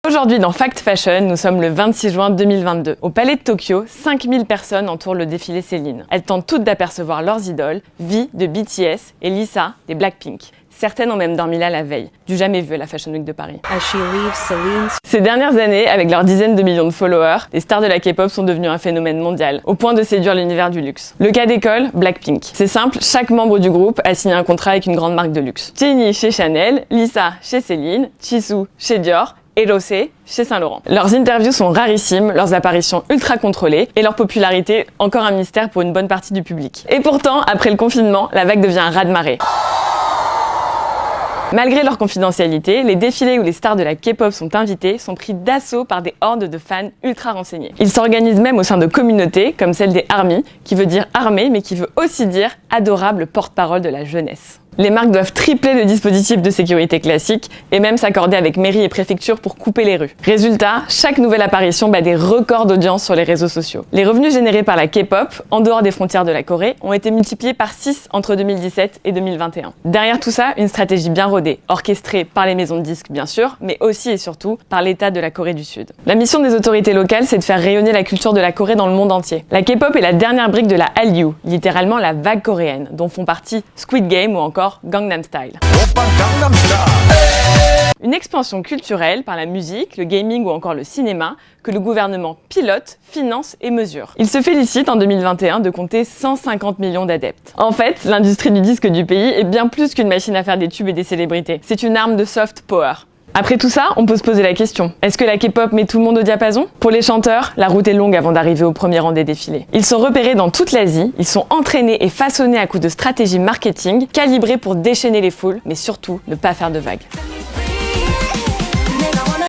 Aujourd'hui dans Fact Fashion, nous sommes le 26 juin 2022. Au Palais de Tokyo, 5000 personnes entourent le défilé Céline. Elles tentent toutes d'apercevoir leurs idoles, V de BTS et Lisa des Blackpink. Certaines ont même dormi là la veille. Du jamais vu à la Fashion Week de Paris. Ces dernières années, avec leurs dizaines de millions de followers, les stars de la K-pop sont devenues un phénomène mondial, au point de séduire l'univers du luxe. Le cas d'école, Blackpink. C'est simple, chaque membre du groupe a signé un contrat avec une grande marque de luxe. Jennie chez Chanel, Lisa chez Céline, Jisoo chez Dior, et Rosé chez Saint-Laurent. Leurs interviews sont rarissimes, leurs apparitions ultra contrôlées et leur popularité encore un mystère pour une bonne partie du public. Et pourtant, après le confinement, la vague devient un raz-de-marée. Malgré leur confidentialité, les défilés où les stars de la K-pop sont invités sont pris d'assaut par des hordes de fans ultra renseignés. Ils s'organisent même au sein de communautés comme celle des ARMY, qui veut dire armée mais qui veut aussi dire adorable porte-parole de la jeunesse. Les marques doivent tripler le dispositif de sécurité classique et même s'accorder avec mairies et préfectures pour couper les rues. Résultat, chaque nouvelle apparition bat des records d'audience sur les réseaux sociaux. Les revenus générés par la K-pop, en dehors des frontières de la Corée, ont été multipliés par 6 entre 2017 et 2021. Derrière tout ça, une stratégie bien rodée, orchestrée par les maisons de disques bien sûr, mais aussi et surtout par l'État de la Corée du Sud. La mission des autorités locales, c'est de faire rayonner la culture de la Corée dans le monde entier. La K-pop est la dernière brique de la Hallyu, littéralement la vague coréenne, dont font partie Squid Game ou encore Gangnam Style. Une expansion culturelle par la musique, le gaming ou encore le cinéma que le gouvernement pilote, finance et mesure. Il se félicite en 2021 de compter 150 millions d'adeptes. En fait, l'industrie du disque du pays est bien plus qu'une machine à faire des tubes et des célébrités. C'est une arme de soft power. Après tout ça, on peut se poser la question, est-ce que la K-pop met tout le monde au diapason? Pour les chanteurs, la route est longue avant d'arriver au premier rang des défilés. Ils sont repérés dans toute l'Asie, ils sont entraînés et façonnés à coups de stratégie marketing, calibrés pour déchaîner les foules, mais surtout ne pas faire de vagues.